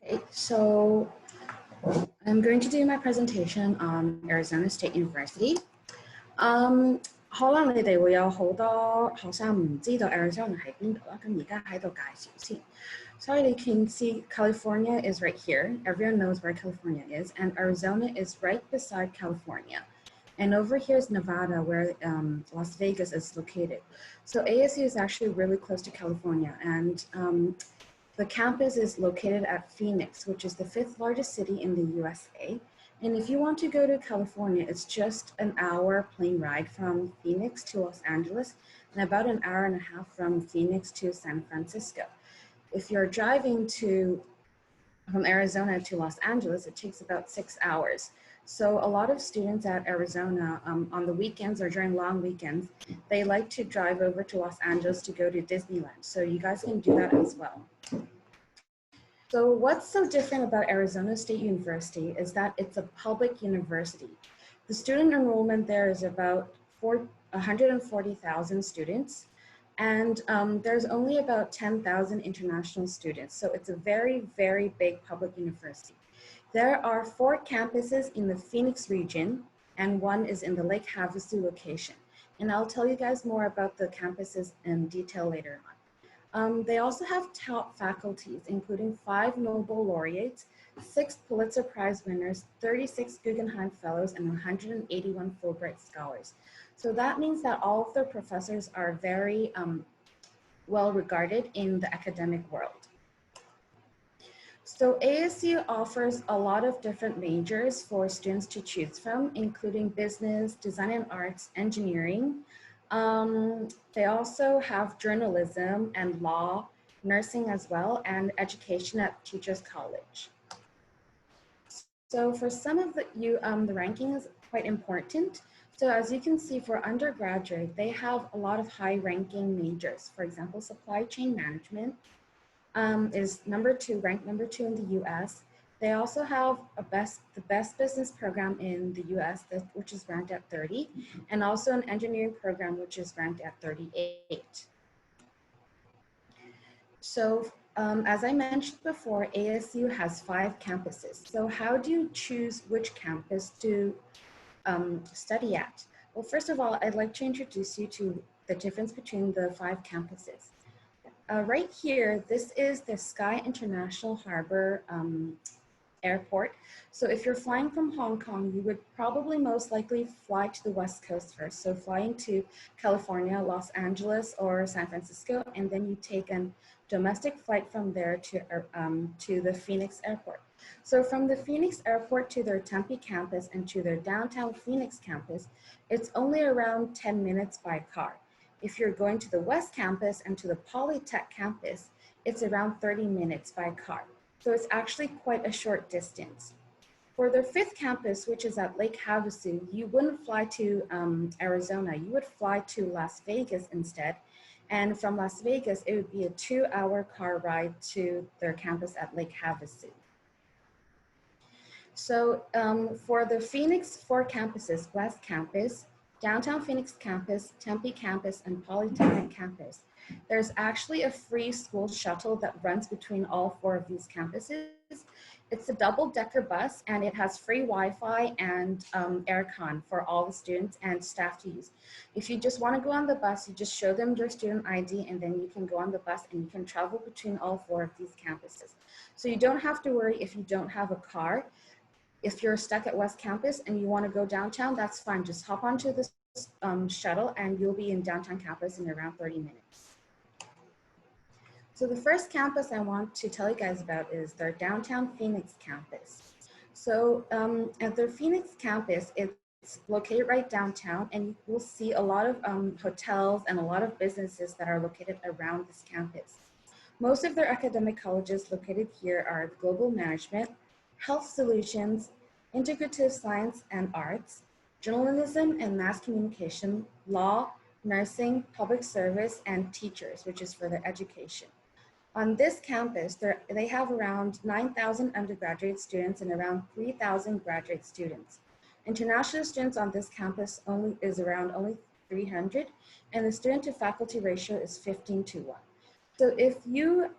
Okay, so I'm going to do my presentation on Arizona State University. 可能你哋會有好多學生唔知道 Arizona 喺邊度啦，咁而家喺度介紹先。So you can see California is right here. Everyone knows where California is, and Arizona is right beside California. And over here is Nevada, where Las Vegas is located. So ASU is actually really close to California, and the campus is located at Phoenix, which is the 5th largest city in the USA. And if you want to go to California, it's just an hour plane ride from Phoenix to Los Angeles and about an hour and a half from Phoenix to San Francisco. If you're driving from Arizona to Los Angeles, it takes about 6 hours. So a lot of students at Arizona on the weekends or during long weekends, they like to drive over to Los Angeles to go to Disneyland. So you guys can do that as well. So what's so different about Arizona State University is that it's a public university. The student enrollment there is about 140,000 students, and there's only about 10,000 international students. So it's a very, very big public university. There are 4 campuses in the Phoenix region, and 1 is in the Lake Havasu location. And I'll tell you guys more about the campuses in detail later on. They also have top faculties, including 5 Nobel laureates, 6 Pulitzer Prize winners, 36 Guggenheim Fellows, and 181 Fulbright Scholars. So that means that all of their professors are very well regarded in the academic world. So ASU offers a lot of different majors for students to choose from, including business, design and arts, engineering. They also have journalism and law, nursing as well, and education at Teachers College. So for some of the ranking is quite important. So as you can see, for undergraduate, they have a lot of high ranking majors. For example, supply chain management is ranked number 2 in the US. They also have the best business program in the US, which is ranked at 30, and also an engineering program, which is ranked at 38. So as I mentioned before, ASU has 5 campuses. So how do you choose which campus to study at? Well, first of all, I'd like to introduce you to the difference between the 5 campuses. Right here, this is the Sky International Harbor Airport. So if you're flying from Hong Kong, you would probably most likely fly to the West Coast first. So flying to California, Los Angeles, or San Francisco, and then you take a domestic flight from there to the Phoenix Airport. So from the Phoenix Airport to their Tempe campus and to their downtown Phoenix campus, it's only around 10 minutes by car. If you're going to the West Campus and to the Polytech campus, it's around 30 minutes by car. So it's actually quite a short distance. For their 5th campus, which is at Lake Havasu, you wouldn't fly to Arizona, you would fly to Las Vegas instead. And from Las Vegas, it would be a 2-hour car ride to their campus at Lake Havasu. So for the Phoenix 4 campuses, West Campus, Downtown Phoenix Campus, Tempe Campus, and Polytechnic Campus, there's actually a free school shuttle that runs between all 4 of these campuses. It's a double-decker bus, and it has free Wi-Fi and aircon for all the students and staff to use. If you just want to go on the bus, you just show them your student ID, and then you can go on the bus and you can travel between all 4 of these campuses. So you don't have to worry if you don't have a car. If you're stuck at West Campus and you want to go downtown, that's fine. Just hop onto this shuttle and you'll be in downtown campus in around 30 minutes. So the first campus I want to tell you guys about is their downtown Phoenix campus. So at their Phoenix campus, it's located right downtown, and you will see a lot of hotels and a lot of businesses that are located around this campus. Most of their academic colleges located here are Global Management, Health Solutions, Integrative Science and Arts, Journalism and Mass Communication, Law, Nursing, Public Service, and Teachers, which is for their education. On this campus, they have around 9,000 undergraduate students and around 3,000 graduate students. International students on this campus is around only 300, and the student to faculty ratio is 15:1. So if you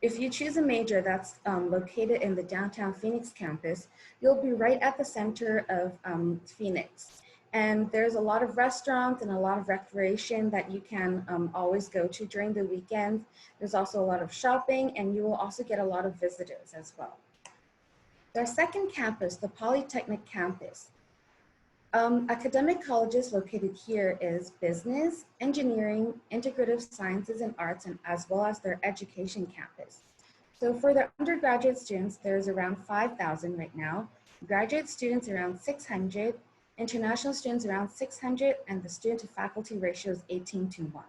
if you choose a major that's located in the downtown Phoenix campus, you'll be right at the center of Phoenix. And there's a lot of restaurants and a lot of recreation that you can always go to during the weekend. There's also a lot of shopping, and you will also get a lot of visitors as well. Our second campus, the Polytechnic campus. Academic colleges located here is business, engineering, integrative sciences and arts, and as well as their education campus. So for the undergraduate students, there's around 5,000 right now, graduate students around 600, international students around 600, and the student to faculty ratio is 18:1.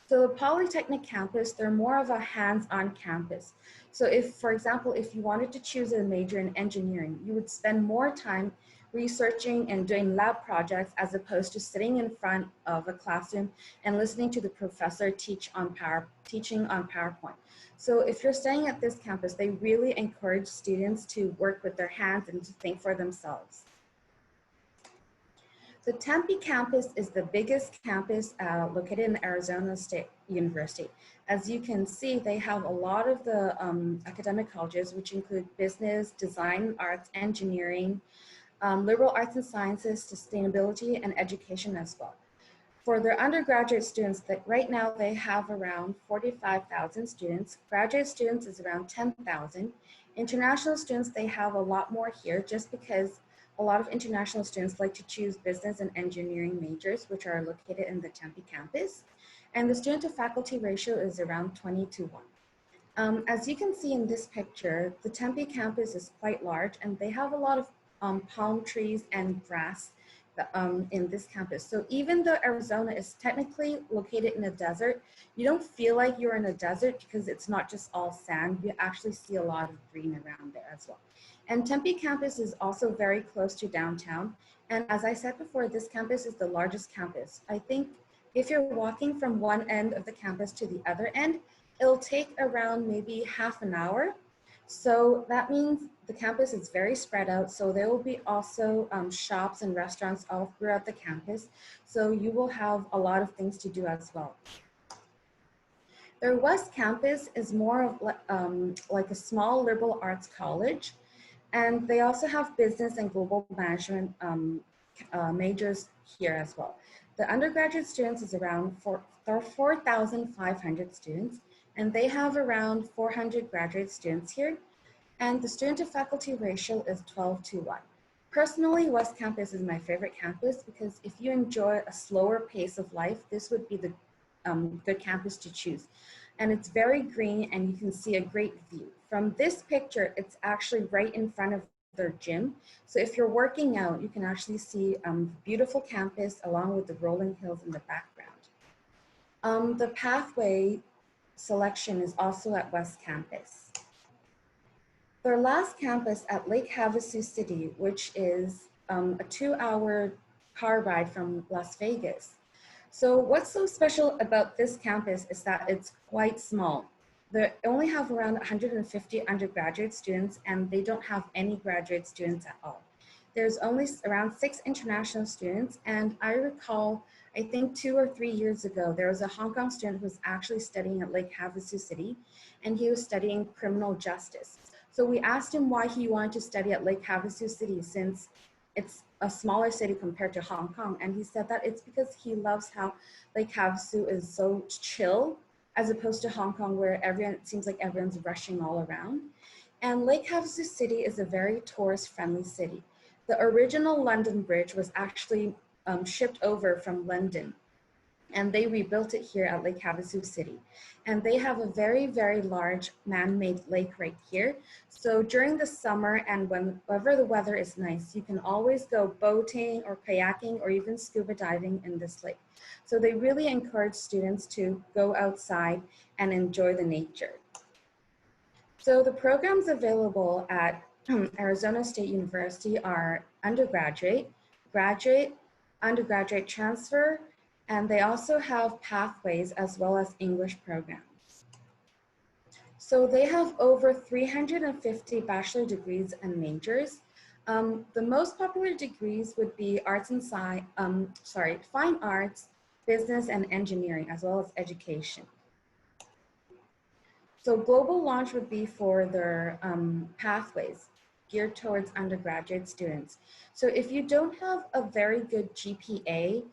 So the Polytechnic campus, they're more of a hands-on campus. So if, for example, if you wanted to choose a major in engineering, you would spend more time researching and doing lab projects as opposed to sitting in front of a classroom and listening to the professor teaching on PowerPoint. So if you're staying at this campus, they really encourage students to work with their hands and to think for themselves. The Tempe campus is the biggest campus located in Arizona State University. As you can see, they have a lot of the academic colleges, which include business, design, arts, engineering, liberal arts and sciences, sustainability, and education as well. For their undergraduate students, that right now they have around 45,000 students. Graduate students is around 10,000. International students, they have a lot more here just because a lot of international students like to choose business and engineering majors, which are located in the Tempe campus. And the student to faculty ratio is around 20:1. As you can see in this picture, the Tempe campus is quite large and they have a lot of palm trees and grass in this campus. So even though Arizona is technically located in a desert, you don't feel like you're in a desert because it's not just all sand. You actually see a lot of green around there as well. And Tempe campus is also very close to downtown. And as I said before, this campus is the largest campus. I think if you're walking from one end of the campus to the other end, it'll take around maybe half an hour. So that means the campus is very spread out. So there will be also shops and restaurants all throughout the campus. So you will have a lot of things to do as well. Their West campus is more of like a small liberal arts college. And they also have business and global management majors here as well. The undergraduate students is around 4,500 students, and they have around 400 graduate students here. And the student to faculty ratio is 12:1. Personally, West Campus is my favorite campus because if you enjoy a slower pace of life, this would be the good campus to choose. And it's very green and you can see a great view. From this picture, it's actually right in front of their gym. So if you're working out, you can actually see beautiful campus along with the rolling hills in the background. The pathway selection is also at West Campus. Their last campus at Lake Havasu City, which is a 2-hour car ride from Las Vegas. So what's so special about this campus is that it's quite small. They only have around 150 undergraduate students and they don't have any graduate students at all. There's only around 6 international students, and I recall, I think 2 or 3 years ago, there was a Hong Kong student who was actually studying at Lake Havasu City, and he was studying criminal justice. So we asked him why he wanted to study at Lake Havasu City since it's a smaller city compared to Hong Kong. And he said that it's because he loves how Lake Havasu is so chill as opposed to Hong Kong where it seems like everyone's rushing all around. And Lake Havasu City is a very tourist-friendly city. The original London Bridge was actually shipped over from London, and they rebuilt it here at Lake Havasu City. And they have a very, very large man-made lake right here. So during the summer and whenever the weather is nice, you can always go boating or kayaking or even scuba diving in this lake. So they really encourage students to go outside and enjoy the nature. So the programs available at Arizona State University are undergraduate, graduate, undergraduate transfer, and they also have pathways as well as English programs. So they have over 350 bachelor degrees and majors. The most popular degrees would be fine arts, business and engineering, as well as education. So global launch would be for their pathways geared towards undergraduate students. So if you don't have a very good GPA,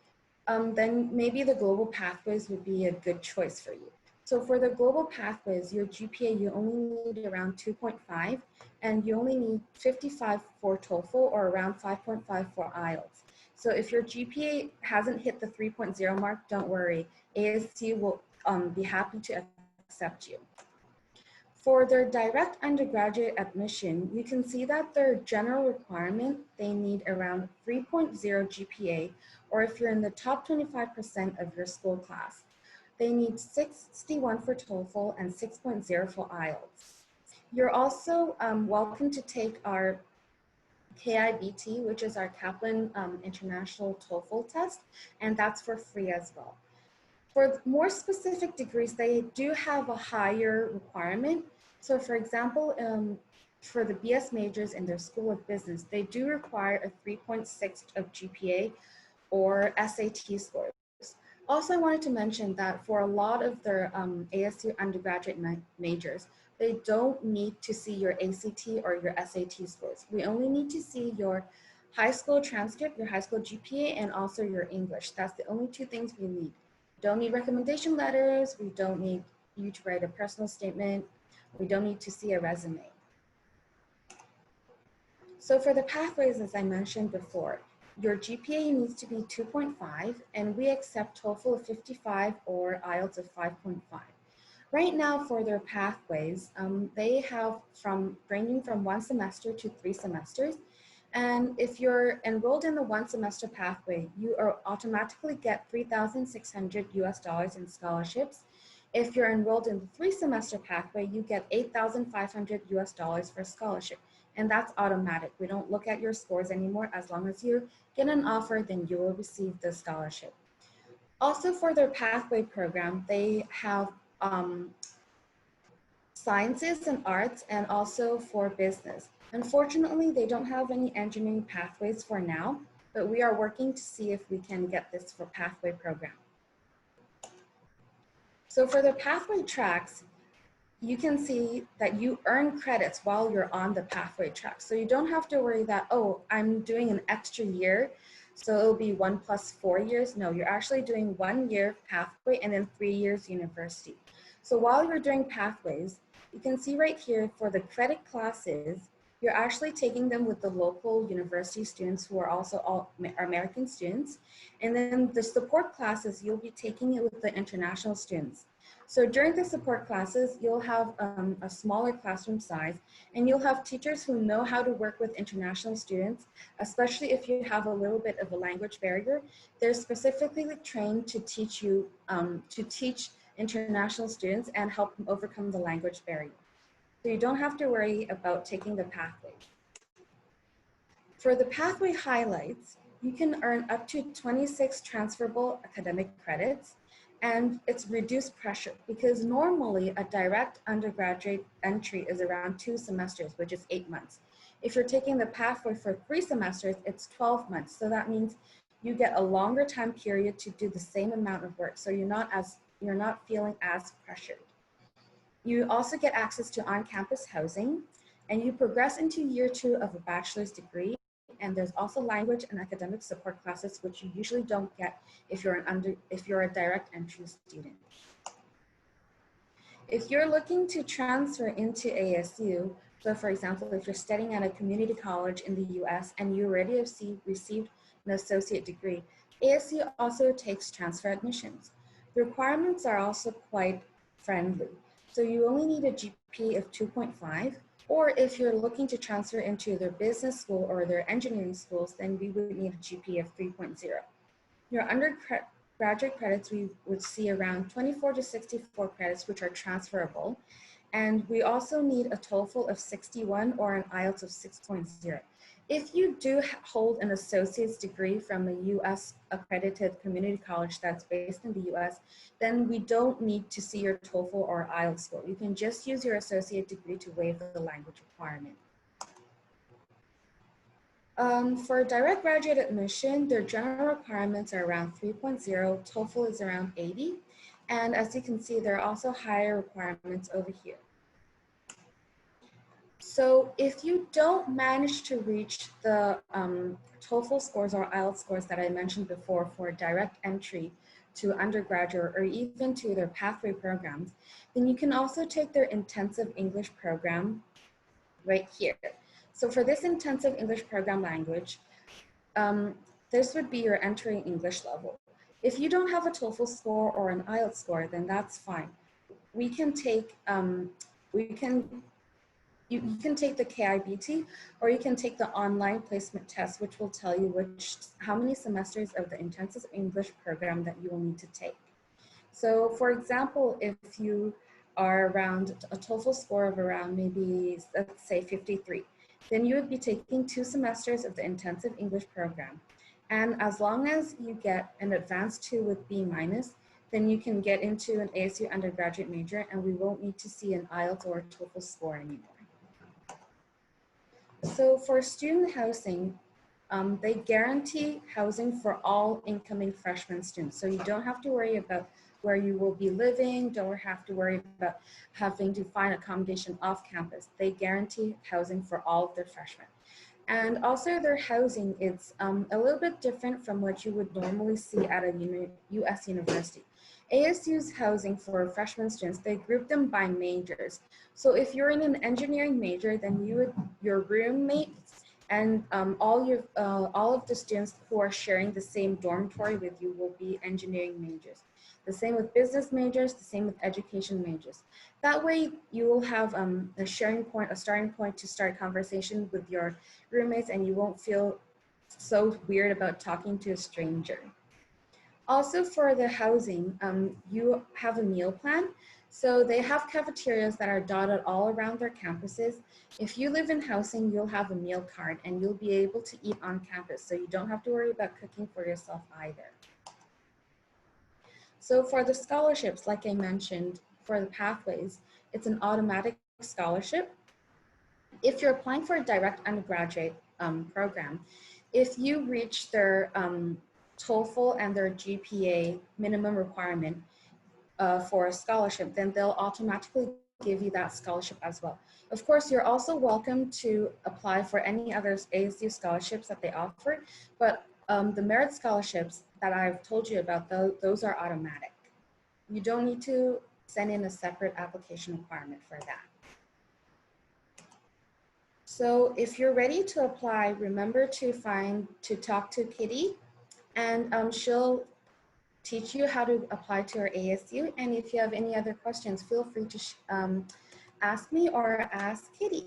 then maybe the global pathways would be a good choice for you. So for the global pathways, your GPA, you only need around 2.5, and you only need 55 for TOEFL or around 5.5 for IELTS. So if your GPA hasn't hit the 3.0 mark, don't worry. ASU will be happy to accept you. For their direct undergraduate admission, you can see that their general requirement, they need around 3.0 GPA, or if you're in the top 25% of your school class, they need 61 for TOEFL and 6.0 for IELTS. You're also welcome to take our KIBT, which is our Kaplan International TOEFL test, and that's for free as well. For more specific degrees, they do have a higher requirement. So for example, for the BS majors in their School of Business, they do require a 3.6 of GPA or SAT scores. Also, I wanted to mention that for a lot of their ASU undergraduate majors, they don't need to see your ACT or your SAT scores. We only need to see your high school transcript, your high school GPA, and also your English. That's the only two things we need. We don't need recommendation letters. We don't need you to write a personal statement. We don't need to see a resume. So for the pathways, as I mentioned before, your GPA needs to be 2.5, and we accept TOEFL of 55 or IELTS of 5.5. Right now for their pathways, they have ranging from 1 semester to 3 semesters. And if you're enrolled in the 1 semester pathway, you automatically get $3,600 US in scholarships. If you're enrolled in the 3 semester pathway, you get $8,500 US for scholarship. And that's automatic. We don't look at your scores anymore. As long as you get an offer, then you will receive the scholarship. Also for their pathway program, they have sciences and arts, and also for business. Unfortunately, they don't have any engineering pathways for now, but we are working to see if we can get this for pathway program. So for the pathway tracks, you can see that you earn credits while you're on the pathway track. So you don't have to worry that, oh, I'm doing an extra year, so it'll be 1 + 4 years. No, you're actually doing 1 year pathway and then 3 years university. So while you're doing pathways, you can see right here for the credit classes, you're actually taking them with the local university students who are also all American students. And then the support classes, you'll be taking it with the international students. So during the support classes, you'll have a smaller classroom size, and you'll have teachers who know how to work with international students, especially if you have a little bit of a language barrier. They're specifically trained to teach you, international students and help them overcome the language barrier. So you don't have to worry about taking the pathway. For the pathway highlights, you can earn up to 26 transferable academic credits, and it's reduced pressure because normally a direct undergraduate entry is around 2 semesters, which is 8 months. If you're taking the pathway for 3 semesters, it's 12 months. So that means you get a longer time period to do the same amount of work. So you're not feeling as pressured. You also get access to on-campus housing, and you progress into year 2 of a bachelor's degree. And there's also language and academic support classes, which you usually don't get if you're a direct entry student. If you're looking to transfer into ASU, so for example, if you're studying at a community college in the US and you already have received an associate degree, ASU also takes transfer admissions. The requirements are also quite friendly. So you only need a GPA of 2.5, or if you're looking to transfer into their business school or their engineering schools, then we would need a GPA of 3.0. Your undergraduate credits, we would see around 24 to 64 credits, which are transferable. And we also need a TOEFL of 61 or an IELTS of 6.0. If you do hold an associate's degree from a US accredited community college that's based in the US, then we don't need to see your TOEFL or IELTS score. You can just use your associate degree to waive the language requirement. For direct graduate admission, their general requirements are around 3.0, TOEFL is around 80. And as you can see, there are also higher requirements over here. So if you don't manage to reach the TOEFL scores or IELTS scores that I mentioned before for direct entry to undergraduate or even to their pathway programs, then you can also take their intensive English program right here. So for this intensive English program language, this would be your entering English level. If you don't have a TOEFL score or an IELTS score, then that's fine. We can take, you can take the KIBT, or you can take the online placement test, which will tell you how many semesters of the intensive English program that you will need to take. So for example, if you are around a TOEFL score of around maybe, let's say 53, then you would be taking 2 semesters of the intensive English program. And as long as you get an advanced 2 with B-, then you can get into an ASU undergraduate major, and we won't need to see an IELTS or TOEFL score anymore. So for student housing, they guarantee housing for all incoming freshman students. So you don't have to worry about where you will be living, don't have to worry about having to find accommodation off campus. They guarantee housing for all of their freshmen. And also their housing is a little bit different from what you would normally see at a US university. ASU's housing for freshman students, they group them by majors. So if you're in an engineering major, then your roommates and all of the students who are sharing the same dormitory with you will be engineering majors. The same with business majors, the same with education majors. That way you will have a starting point to start conversation with your roommates, and you won't feel so weird about talking to a stranger. Also for the housing, you have a meal plan. So they have cafeterias that are dotted all around their campuses. If you live in housing, you'll have a meal card and you'll be able to eat on campus. So you don't have to worry about cooking for yourself either. So for the scholarships, like I mentioned, for the pathways, it's an automatic scholarship. If you're applying for a direct undergraduate program, if you reach their TOEFL and their GPA minimum requirement for a scholarship, then they'll automatically give you that scholarship as well. Of course, you're also welcome to apply for any other ASU scholarships that they offer, but the merit scholarships that I've told you about, those are automatic. You don't need to send in a separate application requirement for that. So if you're ready to apply, remember to talk to Kitty, and she'll teach you how to apply to our ASU. And if you have any other questions, feel free to ask me or ask Kitty.